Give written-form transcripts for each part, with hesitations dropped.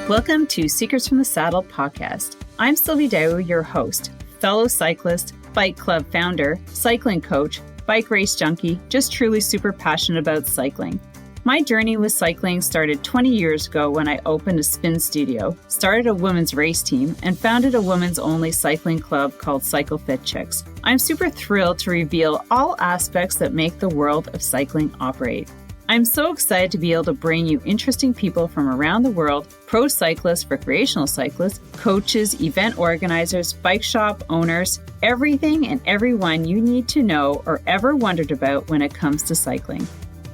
Welcome to Secrets from the Saddle podcast. I'm Sylvie, your host, fellow cyclist, bike club founder, cycling coach, bike race junkie, just truly super passionate about cycling. My journey with cycling started 20 years ago when I opened a spin studio, started a women's race team, and founded a women's only cycling club called Cycle Fit Chicks. I'm super thrilled to reveal all aspects that make the world of cycling operate. I'm so excited to be able to bring you interesting people from around the world, pro cyclists, recreational cyclists, coaches, event organizers, bike shop owners, everything and everyone you need to know or ever wondered about when it comes to cycling.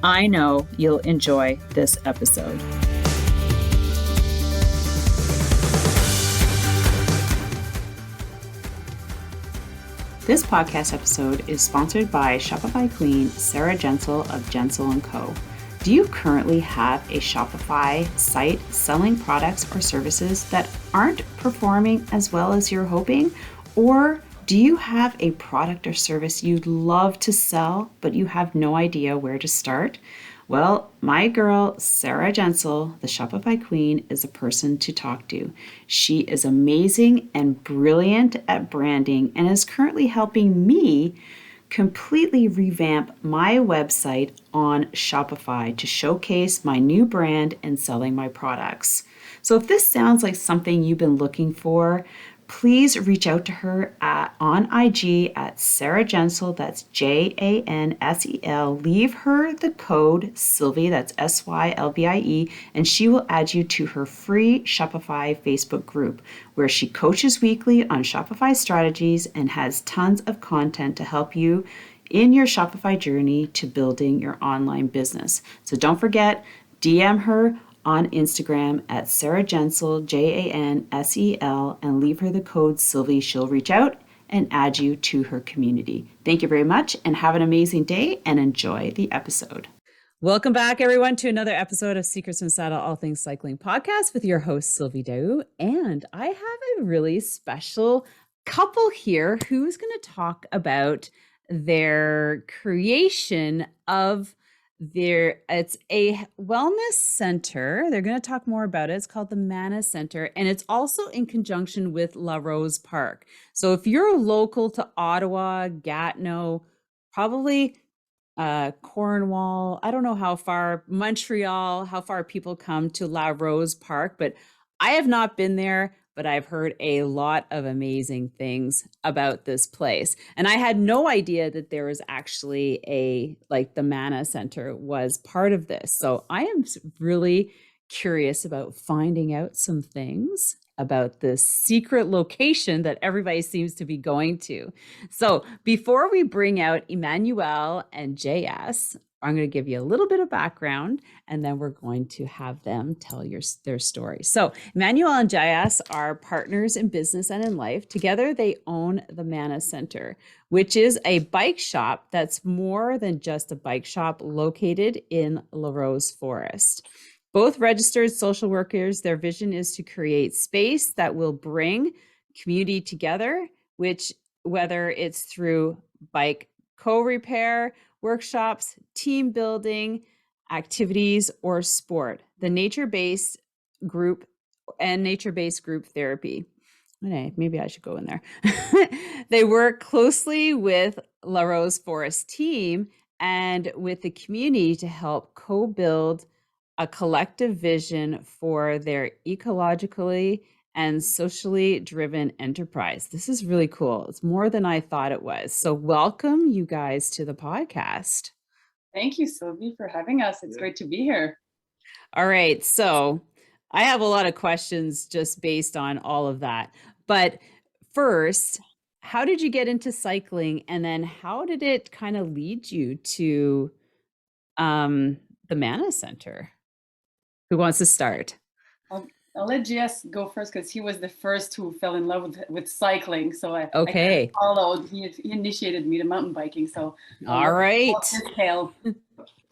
I know you'll enjoy this episode. This podcast episode is sponsored by Shopify Queen Sarah Jensel of Jensel & Co. Do you currently have a Shopify site selling products or services that aren't performing as well as you're hoping? Or do you have a product or service you'd love to sell, but you have no idea where to start? Well, my girl, Sarah Jensel, the Shopify Queen, is a person to talk to. She is amazing and brilliant at branding and is currently helping me completely revamp my website on Shopify to showcase my new brand and selling my products. So if this sounds like something you've been looking for, please reach out to her on IG at Sarah Jensel, that's Jansel. Leave her the code Sylvie, that's Sylvie, and she will add you to her free Shopify Facebook group, where she coaches weekly on Shopify strategies and has tons of content to help you in your Shopify journey to building your online business. So don't forget, DM her on Instagram at Sarah Jensel, Jansel, and leave her the code Sylvie. She'll reach out and add you to her community. Thank you very much and have an amazing day and enjoy the episode. Welcome back, everyone, to another episode of Secrets from the Saddle, All Things Cycling podcast with your host, Sylvie Daou. And I have a really special couple here who's going to talk about their creation of it's a wellness center. They're going to talk more about it. It's called the Mana Center, and it's also in conjunction with Larose Park. So if you're local to Ottawa, Gatineau, probably Cornwall, I don't know how far, Montreal, how far people come to Larose Park, but I have not been there, but I've heard a lot of amazing things about this place. And I had no idea that there was actually the Mana Center was part of this. So I am really curious about finding out some things about this secret location that everybody seems to be going to. So before we bring out Emmanuelle and JS, I'm going to give you a little bit of background, and then we're going to have them tell their story. So Emmanuelle and JS are partners in business and in life. Together, they own the Mana Center, which is a bike shop that's more than just a bike shop located in Larose Forest. Both registered social workers, their vision is to create space that will bring community together, which whether it's through bike co-repair, workshops, team building, activities, or sport. The nature-based group therapy. Okay, maybe I should go in there. They work closely with Larose Forest team and with the community to help co-build a collective vision for their ecologically and socially driven enterprise. This is really cool. It's more than I thought it was. So welcome you guys to the podcast. Thank you, Sylvie, for having us. It's great to be here. All right. So I have a lot of questions just based on all of that. But first, how did you get into cycling? And then how did it kind of lead you to the Mana Center? Who wants to start? I'll let JS go first because he was the first who fell in love with cycling. So I followed. He initiated me to mountain biking. So all right.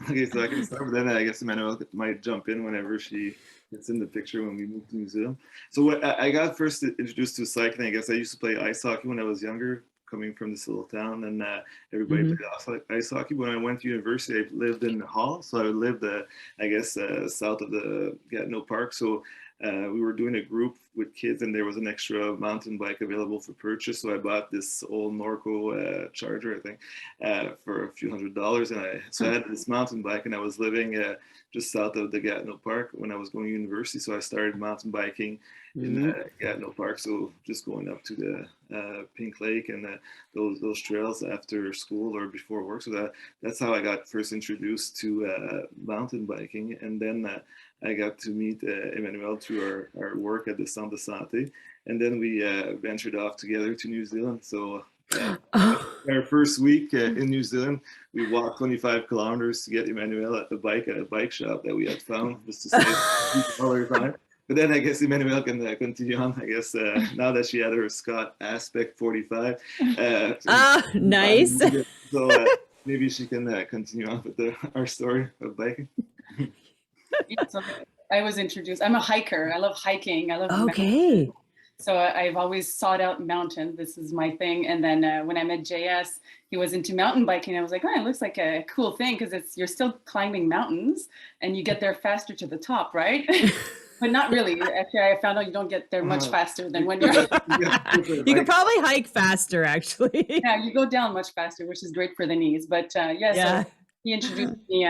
Okay, so I can start, but then I guess Emmanuelle might jump in whenever she gets in the picture when we move to New Zealand. So what I got first introduced to cycling, I guess I used to play ice hockey when I was younger, coming from this little town, and everybody played ice hockey. When I went to university, I lived in Hull, so I lived, south of the Gatineau Park. So we were doing a group with kids, and there was an extra mountain bike available for purchase. So I bought this old Norco Charger, I think, for a few $100s. And I had this mountain bike, and I was living just south of the Gatineau Park when I was going to university. So I started mountain biking in Gatineau Park. So just going up to the Pink Lake and those trails after school or before work. So that's how I got first introduced to mountain biking. And then I got to meet Emmanuelle through our work at the Centre de Santé. And then we ventured off together to New Zealand. So our first week in New Zealand, we walked 25 kilometers to get Emmanuelle at a bike shop that we had found, just to save all our time. But then I guess Emmanuelle can continue on, I guess, now that she had her Scott Aspect 45. Nice. So maybe she can continue on with our story of biking. Yeah, so I was introduced. I'm a hiker. I love hiking. I love mountains. So I've always sought out mountains. This is my thing. And then when I met JS, he was into mountain biking. I was like, oh, it looks like a cool thing because you're still climbing mountains and you get there faster to the top, right? But not really. Actually, I found out you don't get there much faster than when you're. You could probably hike faster, actually. Yeah, you go down much faster, which is great for the knees. But So he introduced me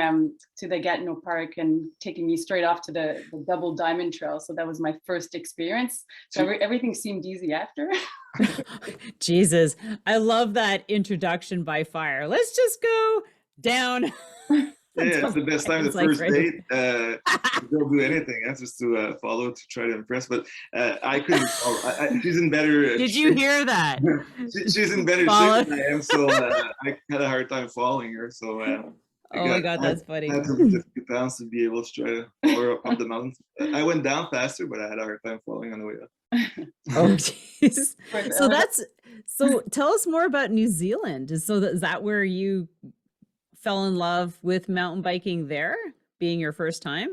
to the Gatineau Park and taking me straight off to the Double Diamond Trail. So that was my first experience. So everything seemed easy after. Jesus, I love that introduction by fire. Let's just go down. Yeah, it's the best time, the first date. Don't do anything. That's just to follow, to try to impress. But I couldn't follow. She's in better Did you hear that? She's in better shape than I am, so I had a hard time following her. So oh my God, that's funny. I had some 50 pounds to be able to try to follow her up the mountains. I went down faster, but I had a hard time following on the way up. Oh, jeez. So tell us more about New Zealand. Is that where you fell in love with mountain biking there, being your first time?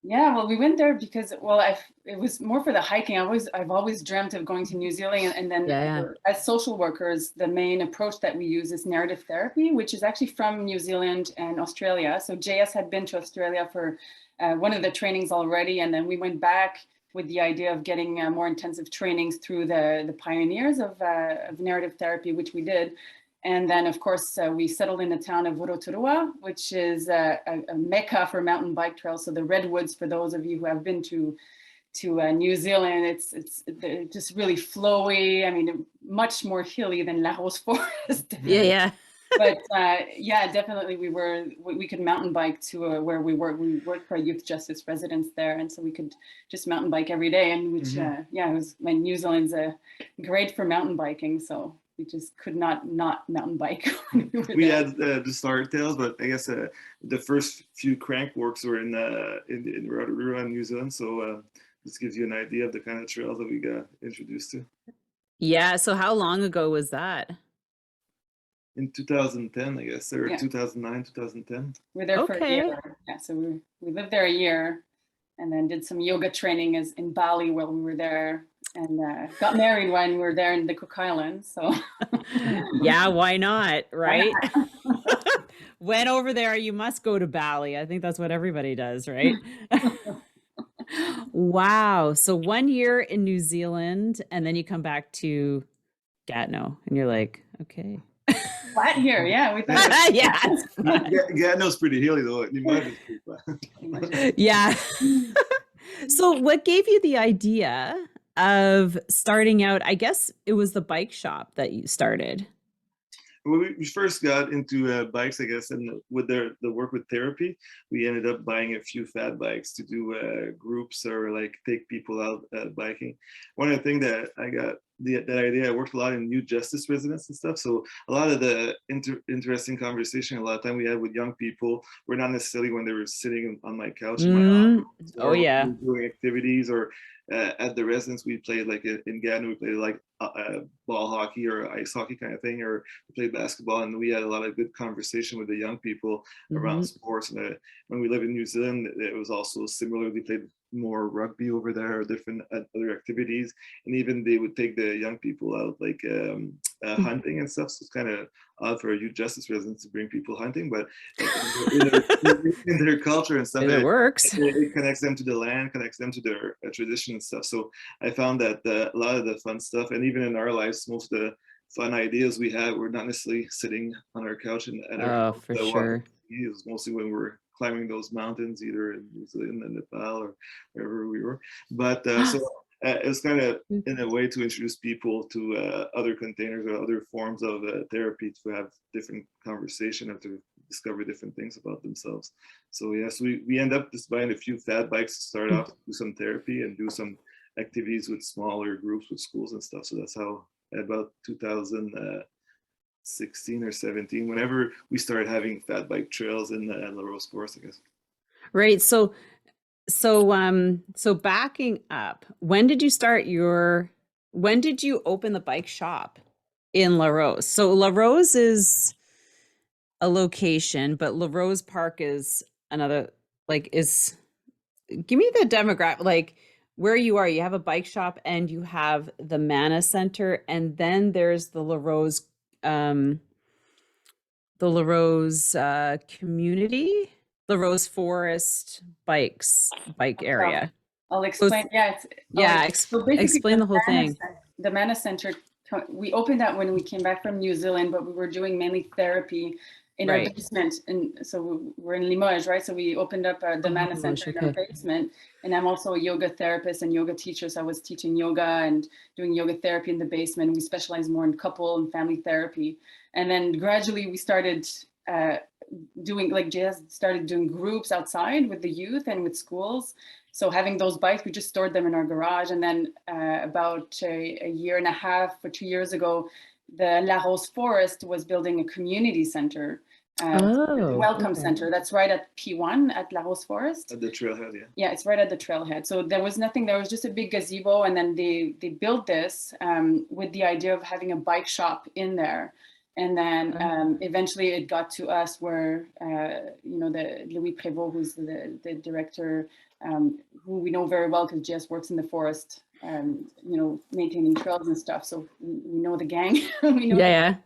Yeah, well, we went there because, it was more for the hiking. I've always dreamt of going to New Zealand, and then as social workers, the main approach that we use is narrative therapy, which is actually from New Zealand and Australia. So JS had been to Australia for one of the trainings already, and then we went back with the idea of getting more intensive trainings through the pioneers of narrative therapy, which we did. And then, of course, we settled in the town of Rotorua, which is a mecca for mountain bike trails. So the redwoods, for those of you who have been to New Zealand, it's just really flowy. I mean, much more hilly than Larose Forest. Yeah. But definitely we could mountain bike to where we work. We work for a youth justice residence there, and so we could just mountain bike every day. And which it was. New Zealand's great for mountain biking, so we just could not mountain bike. We had the start tails, but I guess the first few crank works were in Rotorua, New Zealand. So this gives you an idea of the kind of trails that we got introduced to. Yeah. So how long ago was that? In 2010, I guess, or 2009, 2010. We were there for a year. Yeah, so we lived there a year, and then did some yoga training in Bali while we were there. And got married when we were there in the Cook Islands. So yeah, why not, right? Went over there, you must go to Bali. I think that's what everybody does, right? Wow. So 1 year in New Zealand, and then you come back to Gatineau, and you're like, okay. Flat here, yeah. We thought Gatineau's pretty hilly, though. You might be pretty flat. Yeah. So what gave you the idea of starting out? I guess it was the bike shop that you started. When we first got into bikes, I guess, and with the work with therapy, we ended up buying a few fat bikes to do groups or like take people out biking. One of the things that I got that idea, I worked a lot in youth justice residence and stuff. So a lot of the interesting conversation, a lot of time we had with young people were not necessarily when they were sitting on my couch in my office, or doing activities, or at the residence we played, like in Gatineau, we played like ball hockey or ice hockey kind of thing, or we played basketball, and we had a lot of good conversation with the young people around sports. And when we lived in New Zealand, it was also similar. We played more rugby over there or different other activities, and even they would take the young people out like hunting and stuff. So it's kind of odd for a youth justice residents to bring people hunting, but in their culture and stuff, it works. it connects them to the land, connects them to their tradition and stuff. So I found that a lot of the fun stuff, and even in our lives, most of the fun ideas we had were not necessarily sitting on our couch and at our Oh, for sure. it was mostly when we're climbing those mountains, either in New Zealand and Nepal or wherever we were. But so it was kind of in a way to introduce people to other containers or other forms of therapy, to have different conversation and to discover different things about themselves. So yes, we end up just buying a few fat bikes to start off, do some therapy and do some activities with smaller groups with schools and stuff. So that's how about 2016 or 17, whenever we started having fat bike trails in Larose Forest, I guess. Right. So backing up, when did you open the bike shop in Larose? So Larose is a location, but Larose Park is another, give me the demographic, like where you are. You have a bike shop and you have the Mana Center, and then there's the Larose community, Larose Forest bike area. I'll explain. Explain the whole thing. The Mana Center, we opened that when we came back from New Zealand, but we were doing mainly therapy in our basement. And so we're in Limoges, right? So we opened up the Mana Center in our basement. And I'm also a yoga therapist and yoga teacher. So I was teaching yoga and doing yoga therapy in the basement. We specialize more in couple and family therapy. And then gradually we started doing, like JS started doing groups outside with the youth and with schools. So having those bikes, we just stored them in our garage. And then about a year and a half or 2 years ago, the Larose Forest was building a community center, welcome center. That's right at P1 at Larose Forest. At the trailhead, yeah. Yeah, it's right at the trailhead. So there was nothing, there was just a big gazebo. And then they built this with the idea of having a bike shop in there. And then eventually it got to us where, the Louis Prévost, who's the director, who we know very well because JS works in the forest, maintaining trails and stuff. So we know the gang. We know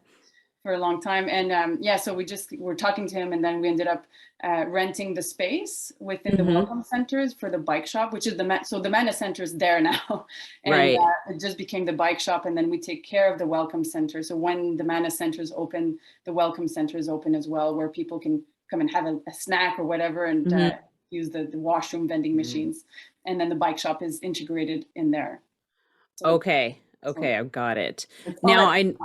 for a long time. And so we were talking to him, and then we ended up renting the space within the welcome centers for the bike shop, which is the Mana Center is there now. And it just became the bike shop, and then we take care of the welcome center. So when the Mana Center is open, the welcome center is open as well, where people can come and have a snack or whatever and use the washroom vending machines. And then the bike shop is integrated in there. So, I've got it. Now I'm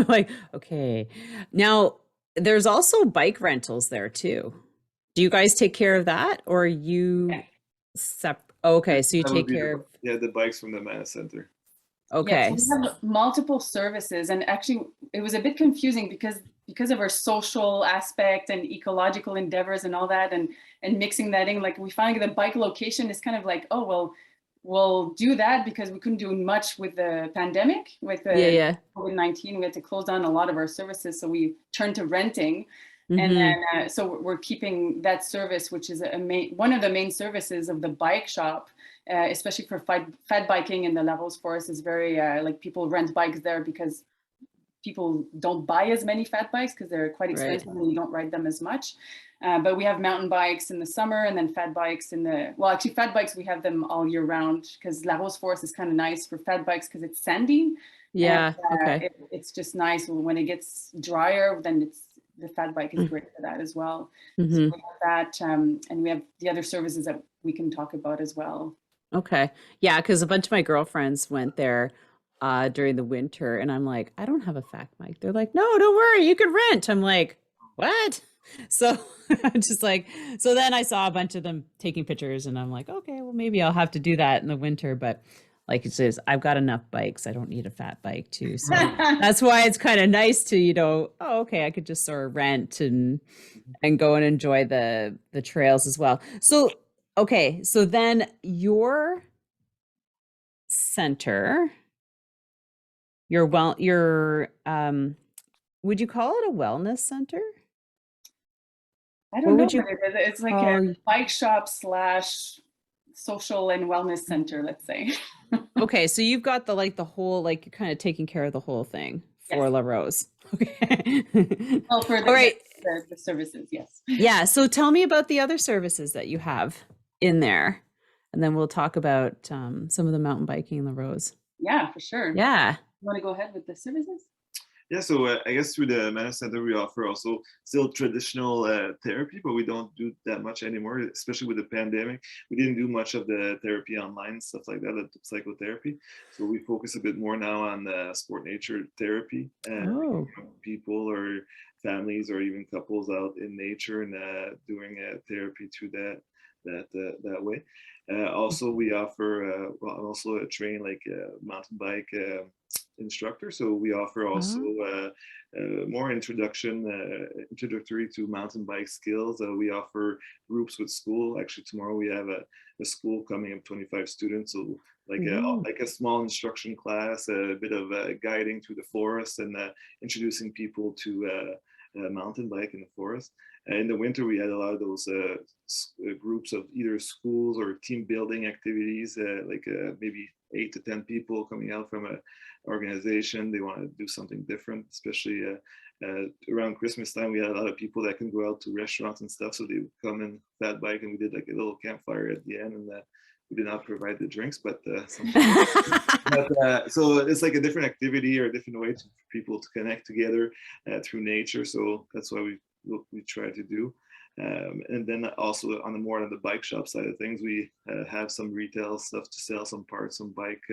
like, okay. Now there's also bike rentals there too. Do you guys take care of that, or are you so you take care of the bikes from the Mana Center? Okay. So we have multiple services, and actually it was a bit confusing because of our social aspect and ecological endeavors and all that, and mixing that in. Like, we find the bike location is kind of like, oh, well, we'll do that because we couldn't do much with the pandemic, with the COVID-19. We had to close down a lot of our services, so we turned to renting. And then so we're keeping that service, which is one of the main services of the bike shop, especially for fat biking in the Larose Forest. Is very like, people rent bikes there because people don't buy as many fat bikes because they're quite expensive and you don't ride them as much. But we have mountain bikes in the summer, and then fat bikes fat bikes, we have them all year round, because Larose Forest is kind of nice for fat bikes because it's sandy. It's just nice. When it gets drier, then the fat bike is great for that as well. So we have that, and we have the other services that we can talk about as well. Okay. Yeah, because a bunch of my girlfriends went there during the winter, and I'm like, I don't have a fat bike. They're like, no, don't worry, you can rent. I'm like, what? So I'm just like, so then I saw a bunch of them taking pictures, and I'm like, okay, well, maybe I'll have to do that in the winter. But like it says, I've got enough bikes. I don't need a fat bike too. So that's why it's kind of nice to, I could just sort of rent and go and enjoy the trails as well. So, okay. So then your center, would you call it a wellness center? I don't know what it is. It's like a bike shop / social and wellness center, let's say. Okay, so you've got the whole, like, you're kind of taking care of the whole thing for Larose. Okay. Well, for all right. The services, yes. Yeah, so tell me about the other services that you have in there, and then we'll talk about some of the mountain biking in Larose. Yeah, for sure. Yeah. You want to go ahead with the services? Yeah, so I guess through the Mana Center, we offer also still traditional therapy, but we don't do that much anymore, especially with the pandemic. We didn't do much of the therapy online, stuff like that, the psychotherapy. So we focus a bit more now on sport nature therapy, and people or families or even couples out in nature and doing therapy through that way. Also, we offer also a train like mountain bike instructor, so we offer also more introductory to mountain bike skills. We offer groups with school. Actually, tomorrow we have a school coming of 25 students, so like a small instruction class, a bit of guiding through the forest and introducing people to mountain bike in the forest. In the winter, we had a lot of those groups of either schools or team building activities, like maybe 8 to 10 people coming out from an organization. They want to do something different, especially around Christmas time. We had a lot of people that can go out to restaurants and stuff, so they would come and fat bike, and we did like a little campfire at the end, and we did not provide the drinks, but so it's like a different activity or a different way for people to connect together through nature. So that's why we try to do. And then also on the bike shop side of things, we have some retail stuff to sell, some parts, some bike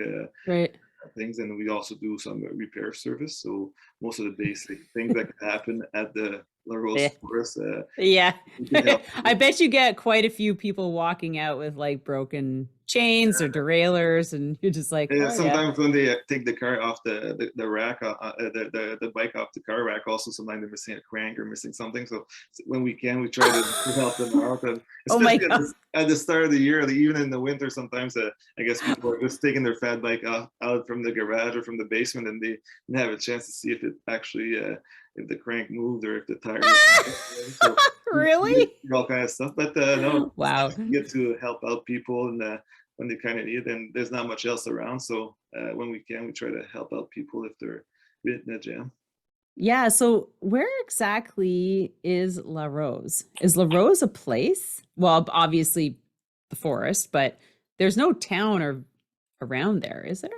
things, and we also do some repair service. So most of the basic things that can happen at the Larose Forest. I bet you get quite a few people walking out with like broken chains or derailleurs, and you're just like, sometimes when they take the car off the rack, the bike off the car rack, also sometimes they're missing a crank or missing something. So when we can, we try to help them out. And especially at the start of the year, even in the winter, sometimes I guess people are just taking their fat bike out from the garage or from the basement, and they didn't have a chance to see if it actually if the crank moved or if the tire moved. So really all kind of stuff. But no, wow, you get to help out people and when they kind of need it, and there's not much else around. So when we can, we try to help out people if they're in a jam. Yeah. So where exactly is Larose? Is Larose a place? Well, obviously the forest, but there's no town or around there, is there?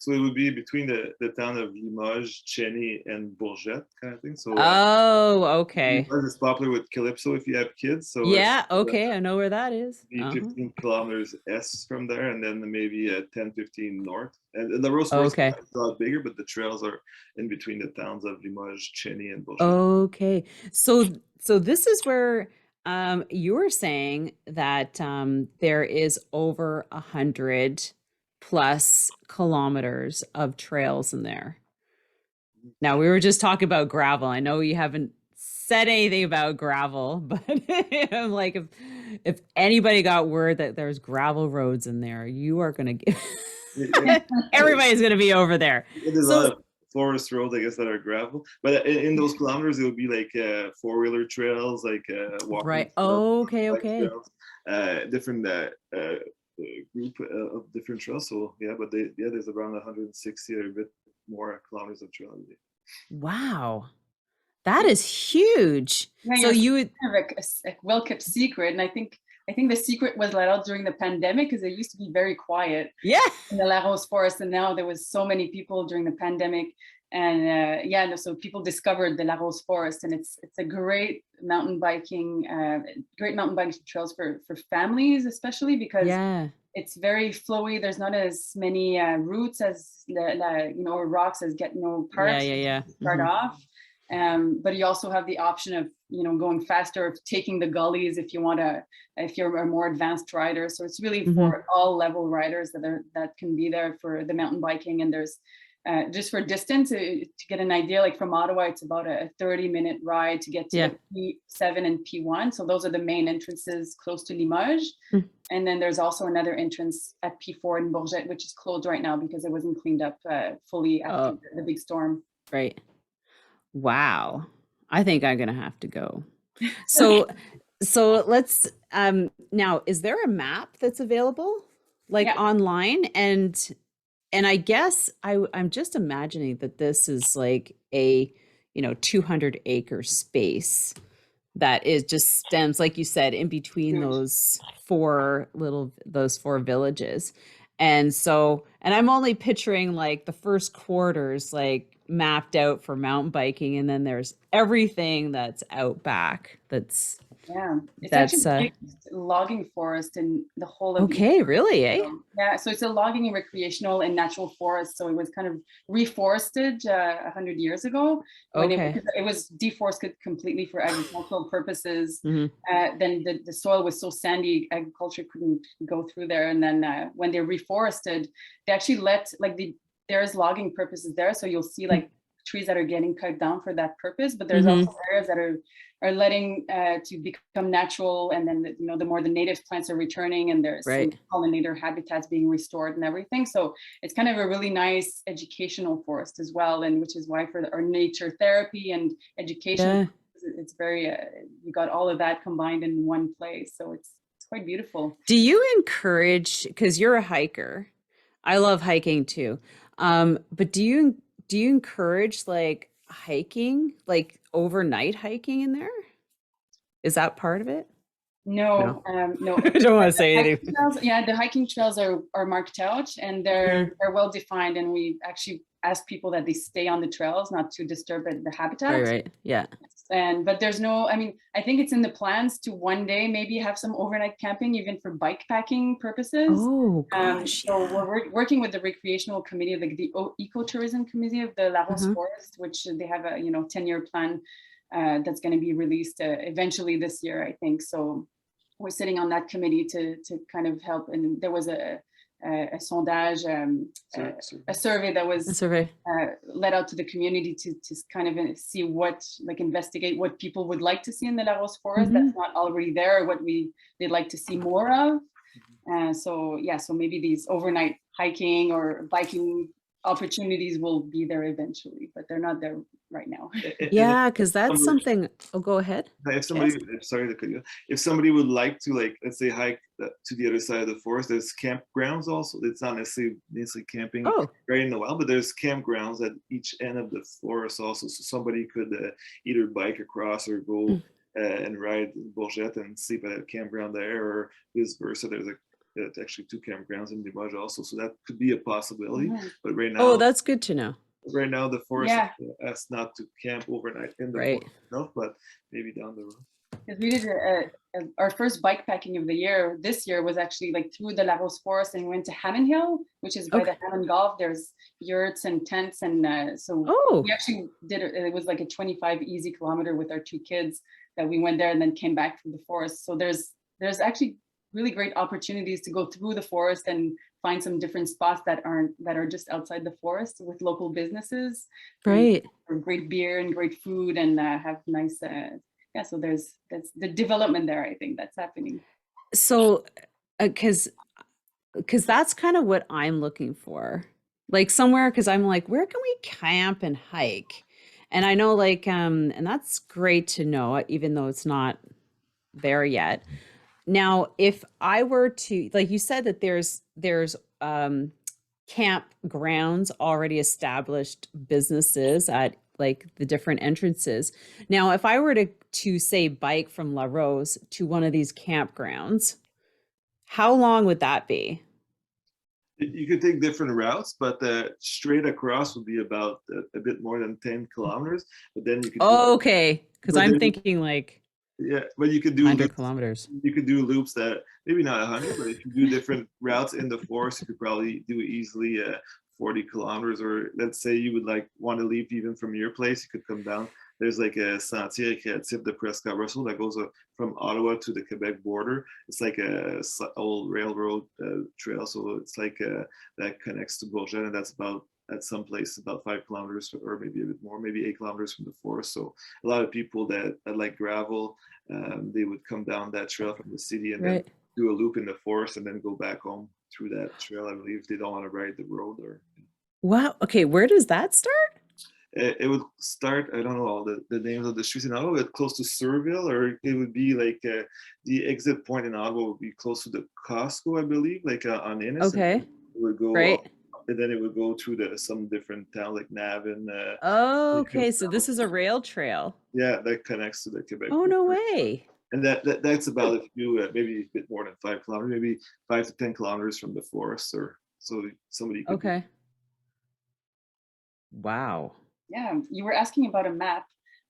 So it would be between the town of Limoges, Chény, and Bourget kind of thing. So okay. Limoges is popular with Calypso if you have kids. So I know where that is. 15 kilometers east from there, and then maybe 10, 15 north. And the Larose Forest is a lot bigger, but the trails are in between the towns of Limoges, Chény, and Bourget. Okay. So this is where you were saying that there is over 100 plus kilometers of trails in there. Now, we were just talking about gravel. I know you haven't said anything about gravel, but I'm like, if anybody got word that there's gravel roads in there, you are going to get everybody's going to be over there. There's a lot of forest roads, I guess, that are gravel, but in those kilometers, it would be like 4-wheeler trails, like walking. Trails, different group of different trails. So but there's around 160 or a bit more kilometers of trail. Wow, that is huge. So you would have a well-kept secret, and I think the secret was let out during the pandemic, because it used to be very quiet in the Larose Forest, and now there was so many people during the pandemic, and so people discovered the Larose Forest, and it's a great mountain biking trails for families, especially because it's very flowy. There's not as many roots as or rocks as get parks start off. But you also have the option of going faster, of taking the gullies if you're a more advanced rider. So it's really for all level riders that can be there for the mountain biking. And there's just for distance, to get an idea, like from Ottawa, it's about a 30-minute ride to get to P7 and P1. So those are the main entrances close to Limoges. And then there's also another entrance at P4 in Bourget, which is closed right now because it wasn't cleaned up fully after the big storm. Right. Wow. I think I'm going to have to go. So So let's now, is there a map that's available like Yeah, online? And I guess I'm just imagining that this is like a, 200-acre space that is just stems, like you said, in between huge. those four villages. And so, and I'm only picturing like the first quarters like mapped out for mountain biking, and then there's everything that's out back. Yeah, it's actually That's the biggest logging forest in the whole of East. okay, really, eh? So, yeah, so it's a logging and recreational and natural forest. So it was kind of reforested 100 years ago when Okay. because it was deforested completely for agricultural purposes. Hmm. Then the soil was so sandy, agriculture couldn't go through there. And then when they reforested, they actually let there's logging purposes there. So you'll see like trees that are getting cut down for that purpose, but there's Hmm. also areas that are letting to become natural, and then the more the native plants are returning, and there's some Right. pollinator habitats being restored and everything. So it's kind of a really nice educational forest as well, and which is why for our nature therapy and education, Yeah. it's very you got all of that combined in one place. So it's quite beautiful. Do you encourage, because you're a hiker, I love hiking too. But do you encourage like hiking, like overnight hiking in there? Is that part of it? No. No, no. I don't want to say Hiking anything. trails, yeah, the hiking trails are marked out, and Mhm. they're well defined, and we actually ask people that they stay on the trails, not to disturb the Right, habitat. right. Yeah. And but there's no, I mean, I think it's in the plans to one day maybe have some overnight camping, even for bike packing purposes. Oh gosh, So yeah. we're working with the recreational committee, like the ecotourism committee of the Larose Uh-huh. Forest, which they have a 10-year plan that's going to be released eventually this year, I think. So we're sitting on that committee to kind of help. And there was a sondage, a survey that A was survey. let out to the community to kind of see investigate what people would like to see in the Larose Forest Hmm. that's not already there, or what they'd like to see more of. So yeah, so maybe these overnight hiking or biking opportunities will be there eventually, but they're not there right now. And Yeah, because that's something. Oh, go ahead. if somebody, Yes. sorry to cut you, if somebody would like to, like, let's say, hike to the other side of the forest, there's campgrounds also. It's not necessarily camping Oh. right in the wild, but there's campgrounds at each end of the forest also. So somebody could either bike across or go and ride Bourgette and sleep at a campground there, or vice versa. There's actually two campgrounds in Limoges also, so that could be a possibility. Mhm. But Oh, that's good to know. right now the forest Yeah, asks not to camp overnight in the Right. forest itself, but maybe down the road. because we did our first bike packing of the year. This year was actually like through the Larose Forest, and we went to Hammond Hill, which is by Okay. the Hammond Golf. There's yurts and tents, and so Oh, we actually did it. It was like a 25 easy kilometer with our two kids that we went there and then came back through the forest. So there's actually really great opportunities to go through the forest and find some different spots that are just outside the forest with local businesses and right. great beer and great food, and have nice yeah, so that's the development there, I think, that's happening. So, because that's kind of what I'm looking for, like somewhere. Because I'm like, where can we camp and hike? And I know, like, and that's great to know, even though it's not there yet. Now, if I were to, like you said, that there's campgrounds, already established businesses at like the different entrances. Now, if I were to say bike from La Rose to one of these campgrounds, how long would that be? You could take different routes, but straight across would be about a bit more than 10 kilometers. But then you could do, Oh, okay, because but I'm then thinking like yeah, but you could do 100 loops. kilometers. You could do loops that maybe not 100, but if you do different routes in the forest, you could probably do easily 40 kilometers. Or let's say you would like want to leave even from your place, you could come down. There's like a Sentier Récréatif de Prescott Russell that goes from Ottawa to the Quebec border. It's like a old railroad trail, so it's like that connects to Bourget, and that's about at some place about 5 kilometers, or maybe a bit more, maybe 8 kilometers from the forest. So a lot of people that like gravel, they would come down that trail from the city and then Right. do a loop in the forest and then go back home through that trail. I believe they don't want to ride the road or. Wow. Okay, where does that start? it would start, I don't know all the names of the streets in Ottawa, but close to Surville, or it would be like the exit point in Ottawa would be close to the Costco, I believe, like on Innis. Okay. It would go Right. up, and then it would go through some different towns like Navan. Okay, so this is a rail trail. Yeah, that connects to the Quebec. Oh, no way. And that's about a few, maybe a bit more than 5 kilometers, maybe 5 to 10 kilometers from the forest, or so somebody could. Okay. Wow. Yeah, you were asking about a map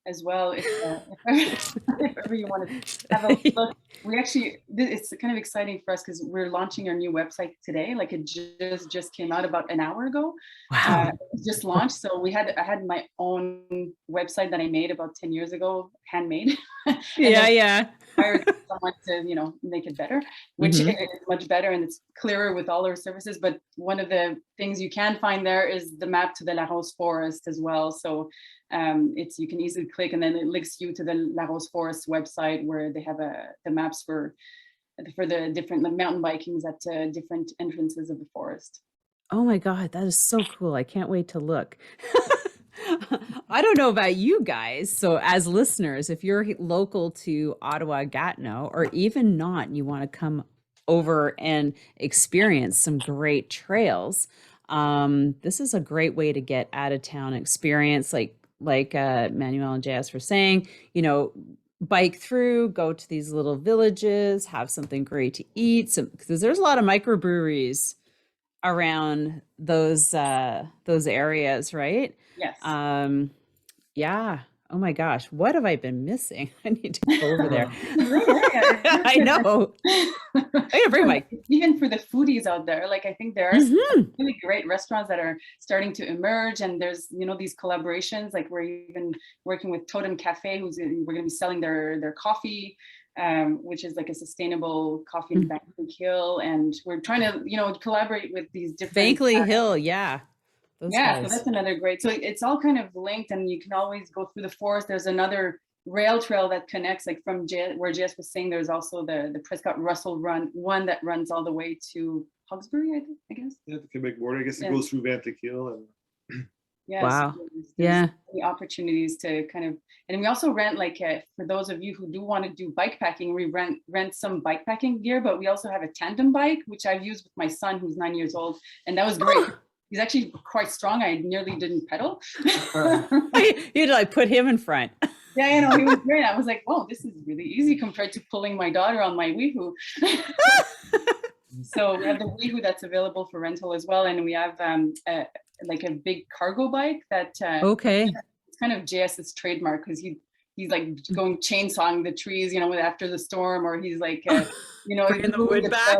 as well. If ever you want to have a look, we actually, it's kind of exciting for us because we're launching our new website today. Like it just came out about an hour ago. Wow. It just launched. So I had my own website that I made about 10 years ago, handmade. Yeah. Hired someone to, make it better, which is much better, and it's clearer with all our services. But one of the things you can find there is the map to the Larose Forest as well. So you can easily click, and then it links you to the Larose Forest website where they have the maps for the different mountain bikings at different entrances of the forest. Oh my God, that is so cool. I can't wait to look. I don't know about you guys. So as listeners, if you're local to Ottawa, Gatineau, or even not, and you want to come over and experience some great trails, this is a great way to get out of town experience. Like Emmanuelle and JS were saying, bike through, go to these little villages, have something great to eat. Because there's a lot of microbreweries around those areas, right? Yes. Yeah. Oh my gosh, what have I been missing? I need to go over there. I know. I gotta bring my even for the foodies out there. Like I think there are some really great restaurants that are starting to emerge, and there's these collaborations. Like we're even working with Totem Cafe, we're going to be selling their coffee. Which is like a sustainable coffee in Bankley Hill, and we're trying to collaborate with these different Bankley Hill, yeah. So that's another great. So it's all kind of linked, and you can always go through the forest. There's another rail trail that connects, like from where JS was saying. There's also the Prescott Russell run, one that runs all the way to Hawkesbury, I guess. Yeah, the Quebec border. I guess it goes through Bankley Hill and. Yeah, wow. So there's many opportunities to kind of, and we also rent, like for those of you who do want to do bike packing, we rent some bike packing gear, but we also have a tandem bike, which I've used with my son who's 9 years old, and that was great. He's actually quite strong. I nearly didn't pedal. You'd like put him in front. Yeah, he was great. I was like, whoa, this is really easy compared to pulling my daughter on my Weehoo. So we have the Weehoo that's available for rental as well, and we have like a big cargo bike that it's kind of JS's trademark, because he's like going chainsawing the trees, after the storm, or he's like bringing the wood back.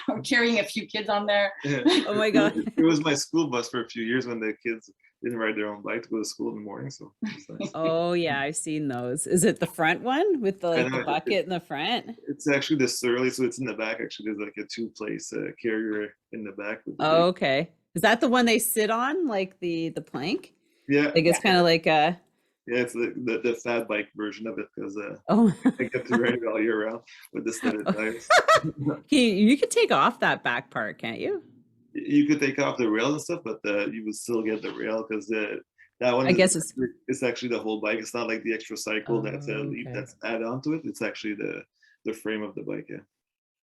Or carrying a few kids on there. Yeah. Oh my God. It was my school bus for a few years when the kids didn't ride their own bike to go to school in the morning. So nice. Oh yeah, I've seen those. Is it the front one with the bucket in the front? It's actually the Surly, so it's in the back. Actually, there's like a 2-place carrier in the back. Oh, okay. Is that the one they sit on, like the plank? Yeah. Like it's kind of like a. Yeah, it's the fat bike version of it, because I get to ride it all year round with the studded tires. You could take off that back part, can't you? You could take off the rail and stuff, but you would still get the rail, because that one. It's actually the whole bike. It's not like the extra cycle that's add on to it. It's actually the frame of the bike. Yeah.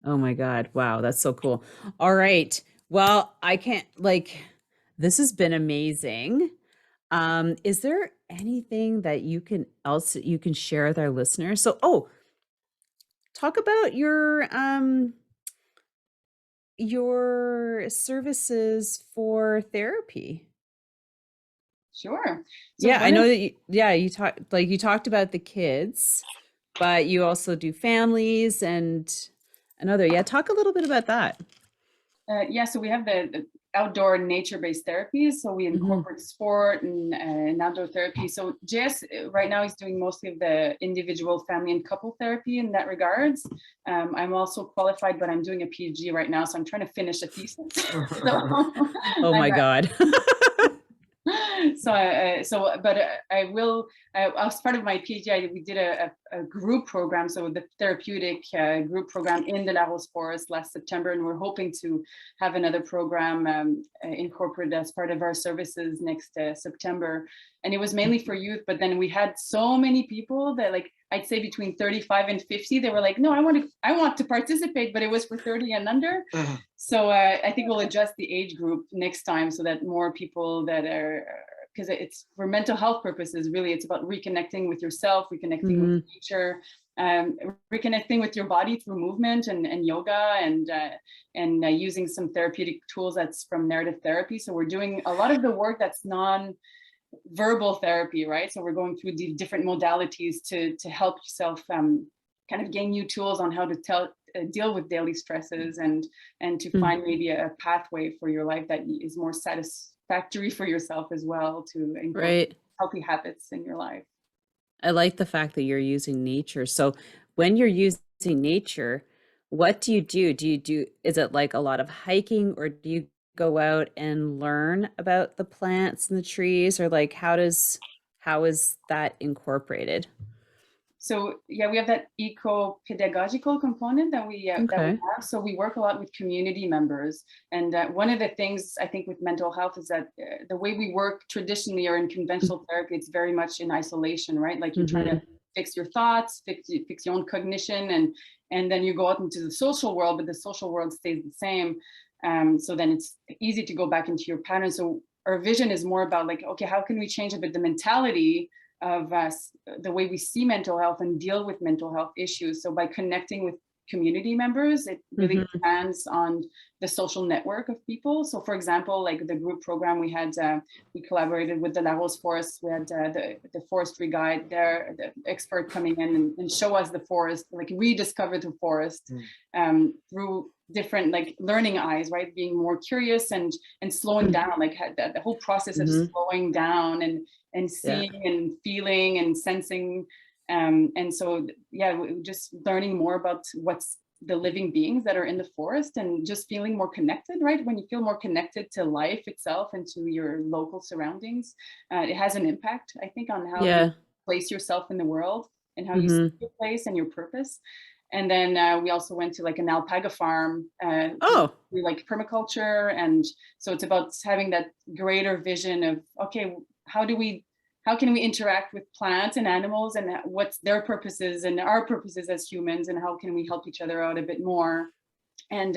Oh my God! Wow, that's so cool. All right. Well, I can't this has been amazing. Is there anything that you can share with our listeners? So, talk about your services for therapy. Sure. So I know that you talked about the kids, but you also do families and another. Yeah, talk a little bit about that. So we have the outdoor nature-based therapies. So we incorporate sport and outdoor therapy. So JS right now is doing mostly of the individual, family, and couple therapy in that regards. I'm also qualified, but I'm doing a PhD right now, so I'm trying to finish a thesis. Oh my God. I will. As part of my PhD, we did a group program, so the therapeutic group program in the Larose Forest last September, and we're hoping to have another program incorporated as part of our services next September. And it was mainly for youth, but then we had so many people that, like, I'd say between 35 and 50, they were like, no, I want to participate, but it was for 30 and under. So I think we'll adjust the age group next time so that more people that are, because it's for mental health purposes, really, it's about reconnecting with yourself, reconnecting with nature, reconnecting with your body through movement and yoga and using some therapeutic tools that's from narrative therapy. So we're doing a lot of the work that's non-verbal therapy, right? So we're going through the different modalities to help yourself kind of gain new tools on how to deal with daily stresses and to find maybe a pathway for your life that is more satisfactory for yourself as well, to incorporate healthy habits in your life. I like the fact that you're using nature. So when you're using nature, what do you do? Is it like a lot of hiking, or do you go out and learn about the plants and the trees, or like how is that incorporated? So yeah, we have that eco-pedagogical component that we have. So we work a lot with community members, and one of the things I think with mental health is that the way we work traditionally or in conventional therapy, it's very much in isolation, right? Like you try to fix your thoughts, fix your own cognition, and then you go out into the social world, but the social world stays the same. So then it's easy to go back into your pattern. So our vision is more about like, okay, how can we change a bit the mentality of the way we see mental health and deal with mental health issues? So by connecting with community members, it really depends on the social network of people. So for example, like the group program we had, we collaborated with the Larose Forest. We had the forestry guide there, the expert coming in and show us the forest, like rediscover the forest through different like learning eyes, right? Being more curious and slowing down, like the whole process of slowing down and seeing and feeling and sensing. And so, yeah, just learning more about what's the living beings that are in the forest and just feeling more connected, right? When you feel more connected to life itself and to your local surroundings, it has an impact, I think, on how you place yourself in the world and how you see your place and your purpose. And then we also went to like an alpaca farm, we like permaculture. And so it's about having that greater vision of, okay, how can we interact with plants and animals, and what's their purposes and our purposes as humans, and how can we help each other out a bit more? And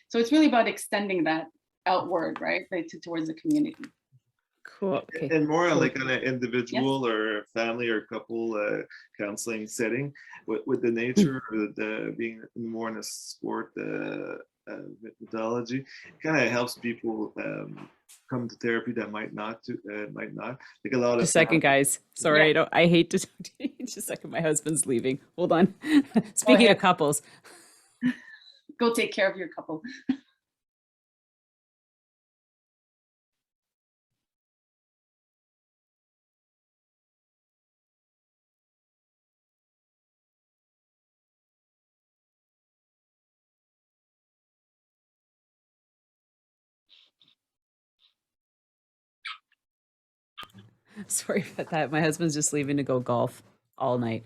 so it's really about extending that outward, right, towards the community. Cool. Okay. And more like on an individual or family or couple counseling setting with the nature, the being more in a sport methodology, kind of helps people come to therapy that might not like a lot of. Just a second, guys. Sorry, I hate to talk to you. Just a second, my husband's leaving. Hold on. Speaking of couples, go take care of your couple. Sorry about that. My husband's just leaving to go golf all night.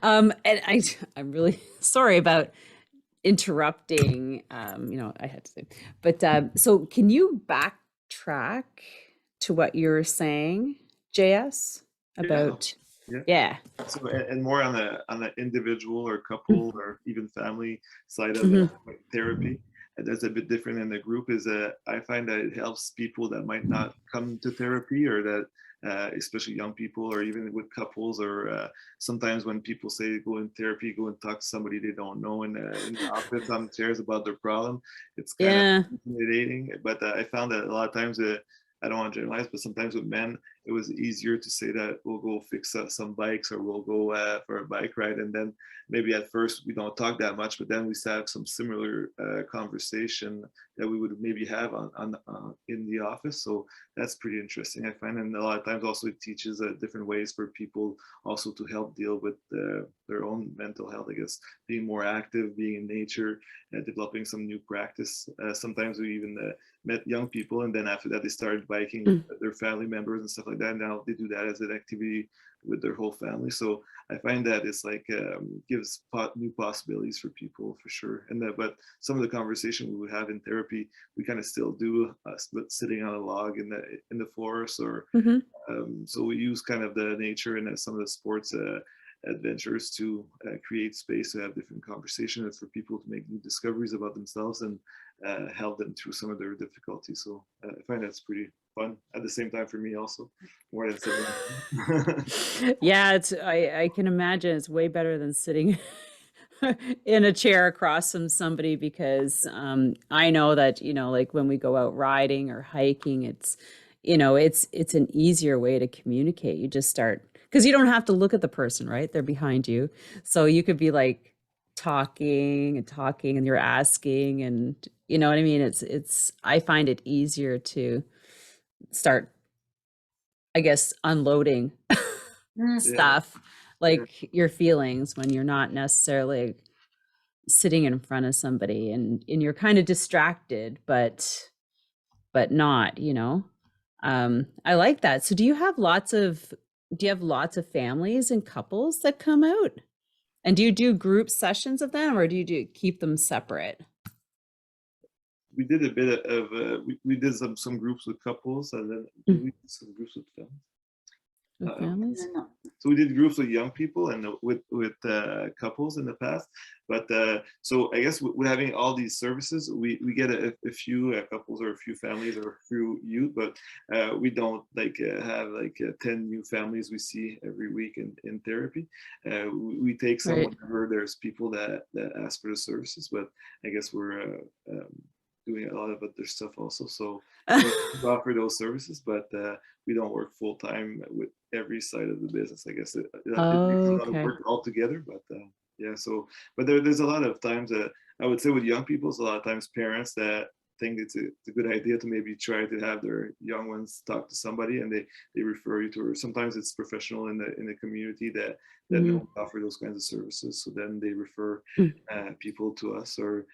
And I'm really sorry about interrupting. I had to say, but so can you backtrack to what you're saying, JS, about? Yeah. So and more on the individual or couple or even family side of therapy. That's a bit different in the group. Is I find that it helps people that might not come to therapy, or that especially young people, or even with couples, or sometimes when people say go in therapy, go and talk to somebody they don't know in the office on chairs about their problem. It's kind of intimidating. But I found that a lot of times, I don't want to generalize, but sometimes with men, it was easier to say that we'll go fix some bikes, or we'll go for a bike ride. And then maybe at first we don't talk that much, but then we have some similar conversation that we would maybe have in the office. So that's pretty interesting, I find. And a lot of times also it teaches different ways for people also to help deal with their own mental health, I guess, being more active, being in nature, developing some new practice. Sometimes we even met young people, and then after that they started biking with their family members and stuff like that. Now they do that as an activity with their whole family. So I find that it's like gives new possibilities for people, for sure. And but some of the conversation we would have in therapy, we kind of still do sitting on a log in the forest, or so we use kind of the nature and some of the sports adventures to create space to have different conversations, for people to make new discoveries about themselves and help them through some of their difficulties. So I find that's pretty fun at the same time for me also, more than sitting. Yeah, I can imagine it's way better than sitting in a chair across from somebody, because I know that, like when we go out riding or hiking, it's an easier way to communicate. You just start, because you don't have to look at the person, right? They're behind you. So you could be like talking and you're asking, and you know what I mean? I find it easier to start, I guess, unloading stuff, like your feelings, when you're not necessarily sitting in front of somebody and you're kind of distracted, but not, I like that. So do you have lots of families and couples that come out? And do you do group sessions of them, or do you keep them separate? We did a bit of we did some groups with couples, and then we did some groups with families. Families? So we did groups with young people and with couples in the past. But so I guess with having all these services, we get a few couples or a few families or a few youth, but we don't have 10 new families we see every week in therapy. We take some whenever there's people that ask for the services, but I guess we're doing a lot of other stuff also. So we offer those services, but we don't work full time with every side of the business. I guess it takes a lot of work altogether, but yeah. So, but there's a lot of times I would say with young people, it's a lot of times parents that think it's a good idea to maybe try to have their young ones talk to somebody, and they refer you to, or sometimes it's professional in the community that don't offer those kinds of services. So then they refer people to us, or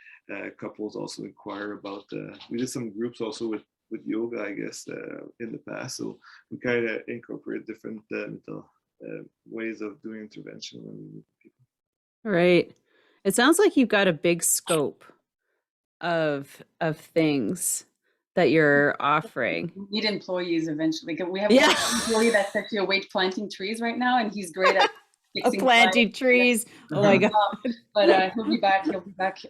couples also inquire about. We did some groups also with yoga, I guess, in the past. So we kind of incorporate different mental ways of doing intervention when we meet people. Right. It sounds like you've got a big scope of things that you're offering. We need employees eventually. We have an employee that's actually awake planting trees right now, and he's great at fixing planting trees. Oh my God. But he'll be back.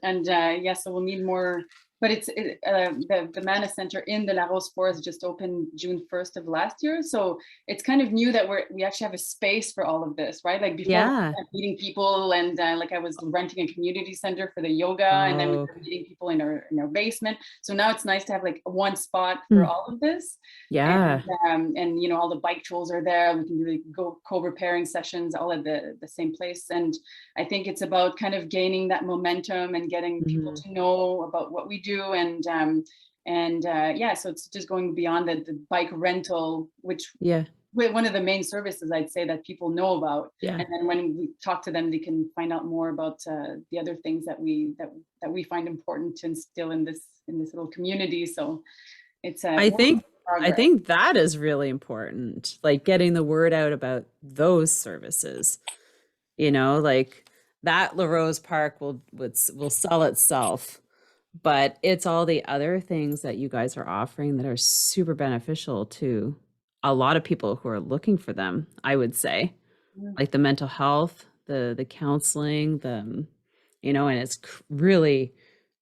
And so we'll need more. But it's the Mana Center in the Larose Forest just opened June 1st of last year. So it's kind of new that we actually have a space for all of this, right? Like before, meeting people, and like I was renting a community center for the yoga, and then we were meeting people in our basement. So now it's nice to have like one spot for all of this. Yeah. And all the bike tools are there. We can do co-repairing sessions all at the same place. And I think it's about kind of gaining that momentum and getting people to know about what we do. So it's just going beyond the bike rental, which one of the main services I'd say that people know about. And then when we talk to them, they can find out more about the other things that we find important to instill in this little community. So it's I think that is really important, like getting the word out about those services. Like that Larose Park will sell itself. But it's all the other things that you guys are offering that are super beneficial to a lot of people who are looking for them, I would say. Like the mental health, the counseling, and it's really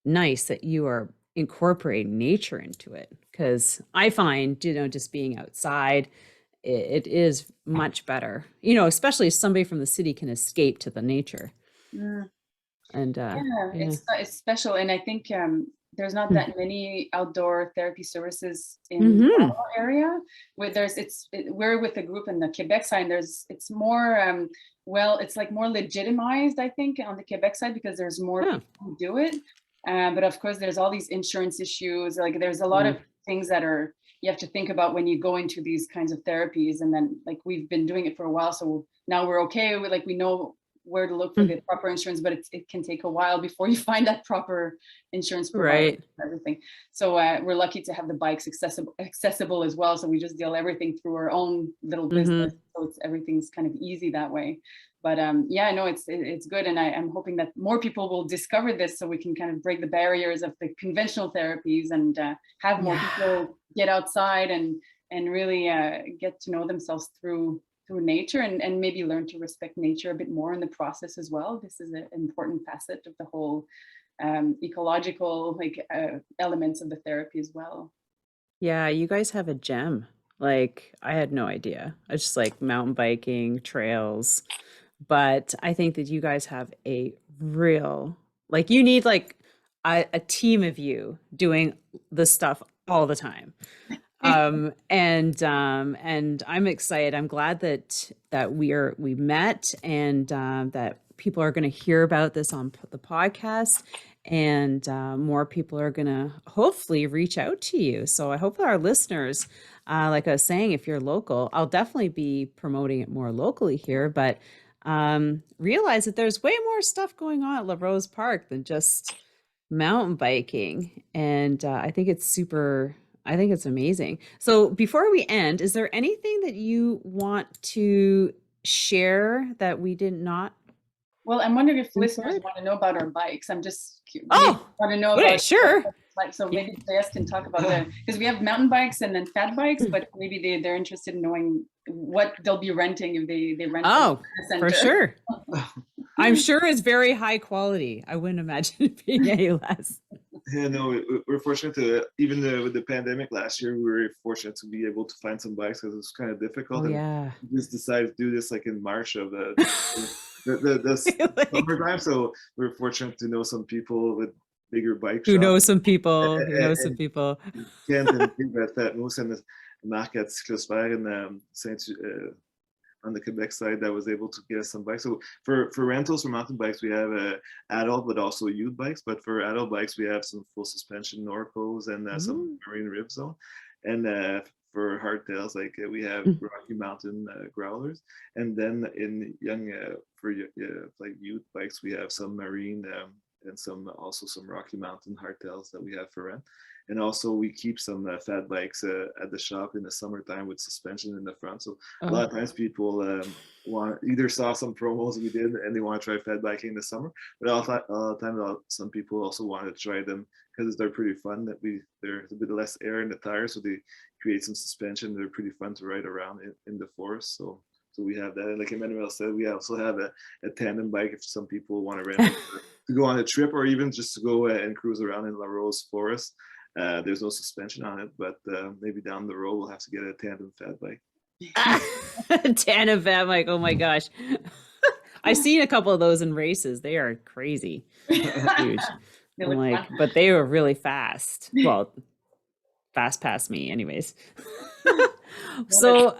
nice that you are incorporating nature into it, because I find, just being outside, it is much better, especially if somebody from the city can escape to the nature. And it's special. And I think there's not that many outdoor therapy services in the area. We're with a group in the Quebec side. It's more it's like more legitimized, I think, on the Quebec side because there's more people who do it. But of course, there's all these insurance issues. Like there's a lot of things that you have to think about when you go into these kinds of therapies. And then like we've been doing it for a while, so now we're okay. We know where to look for the proper insurance, but it can take a while before you find that proper insurance provider for everything. So we're lucky to have the bikes accessible as well. So we just deal everything through our own little business. So everything's kind of easy that way. But it's good. And I'm hoping that more people will discover this so we can kind of break the barriers of the conventional therapies and have more people get outside and really get to know themselves through nature and maybe learn to respect nature a bit more in the process as well. This is an important facet of the whole ecological elements of the therapy as well. Yeah, you guys have a gem. Like I had no idea. I just like mountain biking, trails, but I think that you guys have a real, like you need like a team of you doing this stuff all the time. And I'm excited. I'm glad that we met and that people are going to hear about this on the podcast and more people are going to hopefully reach out to you. So I hope that our listeners, like I was saying, if you're local, I'll definitely be promoting it more locally here, but realize that there's way more stuff going on at Larose Park than just mountain biking. And I think it's amazing. So before we end, is there anything that you want to share that we did not? Well, I'm wondering if listeners want to know about our bikes. I'm just want to know about sure. So maybe JS can talk about that because we have mountain bikes and then fat bikes, but maybe they're interested in knowing what they'll be renting if they rent. For sure. I'm sure it's very high quality. I wouldn't imagine it being any less. Yeah, no, we're fortunate to, even with the pandemic last year, we were fortunate to be able to find some bikes because it was kind of difficult. We just decided to do this like in March of the summertime. So we're fortunate to know some people with bigger bike Who shops. knows some people. Kent and Fat Moose and Marc at Cyclosphère in on the Quebec side that was able to get us some bikes. So for rentals for mountain bikes, we have adult but also youth bikes. But for adult bikes, we have some full suspension Norcos and some marine rib zone. And for hardtails, like we have Rocky Mountain growlers. And then in young for like youth bikes, we have some marine and some Rocky Mountain hardtails that we have for rent. And also we keep some fat bikes at the shop in the summertime with suspension in the front. So a lot of times people either saw some promos we did and they want to try fat biking in the summer, but all the time some people also want to try them because they're pretty fun. There's a bit less air in the tires, so they create some suspension. They're pretty fun to ride around in the forest. So we have that. And like Emmanuelle said, we also have a tandem bike if some people want to rent to go on a trip or even just to go and cruise around in Larose Forest. There's no suspension on it, but maybe down the road we'll have to get a tandem fat bike. Tandem fat bike, oh my gosh. I've seen a couple of those in races. They are crazy. Huge. But they were really fast. Well, fast past me anyways. So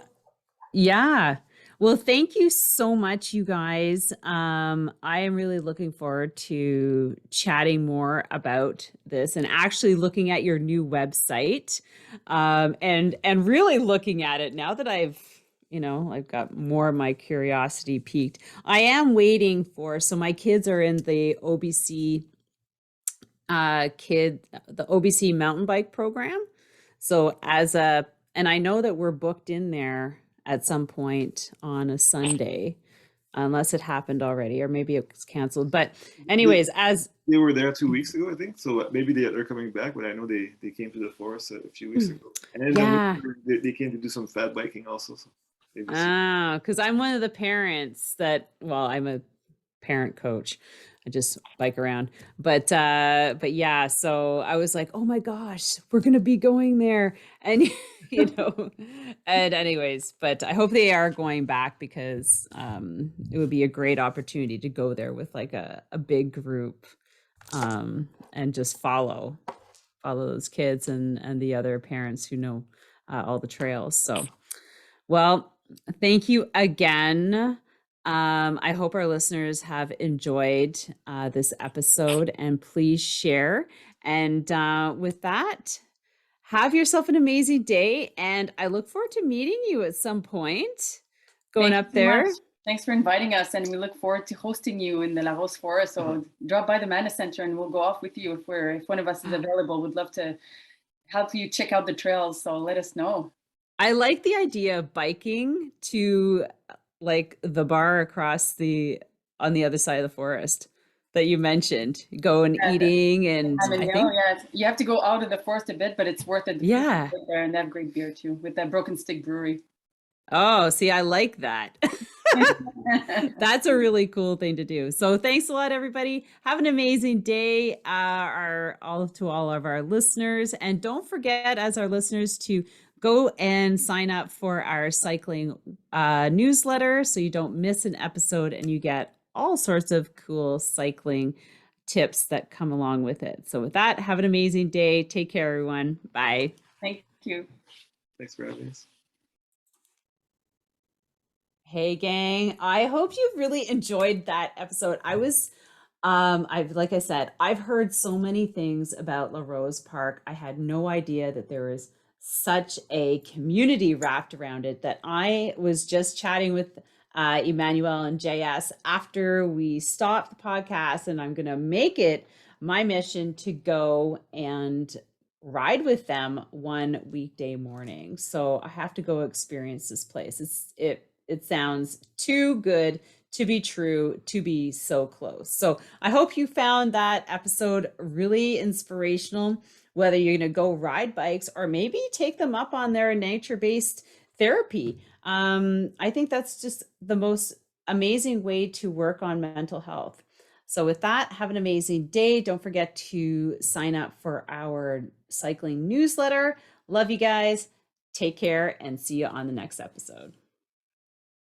yeah. Well, thank you so much, you guys. I am really looking forward to chatting more about this and actually looking at your new website and really looking at it now that I've got more of my curiosity piqued. I am waiting so my kids are in the OBC the OBC mountain bike program. So and I know that we're booked in there at some point on a Sunday, unless it happened already, or maybe it was canceled. But anyways, as they were there 2 weeks ago, I think. So maybe they're coming back, but I know they came to the forest a few weeks ago. And then they came to do some fat biking also. So because I'm one of the parents I'm a parent coach. I just bike around, but yeah, so I was like, oh my gosh, we're going to be going there. And, and anyways, but I hope they are going back because, it would be a great opportunity to go there with like a big group, and just follow follow those kids and the other parents who know all the trails. So, well, thank you again. I hope our listeners have enjoyed this episode, and please share. And with that, have yourself an amazing day. And I look forward to meeting you at some point going up there. Much. Thanks for inviting us. And we look forward to hosting you in the Larose Forest. So drop by the Mana Center and we'll go off with you if one of us is available. We'd love to help you check out the trails. So let us know. I like the idea of biking to like the bar across on the other side of the forest that you mentioned, going eating and I think you have to go out of the forest a bit, but it's worth it. Yeah. There, and they have great beer too with that Broken Stick Brewery. Oh, see, I like that. That's a really cool thing to do. So thanks a lot, everybody. Have an amazing day, to all of our listeners. And don't forget, as our listeners, to go and sign up for our cycling newsletter so you don't miss an episode and you get all sorts of cool cycling tips that come along with it. So with that, have an amazing day. Take care, everyone. Bye. Thank you. Thanks for having us. Hey gang, I hope you really enjoyed that episode. Like I said, I've heard so many things about Larose Park. I had no idea that there was such a community wrapped around it, that I was just chatting with Emmanuelle and JS after we stopped the podcast, and I'm going to make it my mission to go and ride with them one weekday morning. So I have to go experience this place. It sounds too good to be true, to be so close. So I hope you found that episode really inspirational, whether you're going to go ride bikes or maybe take them up on their nature-based therapy. I think that's just the most amazing way to work on mental health. So with that, have an amazing day. Don't forget to sign up for our cycling newsletter. Love you guys. Take care and see you on the next episode.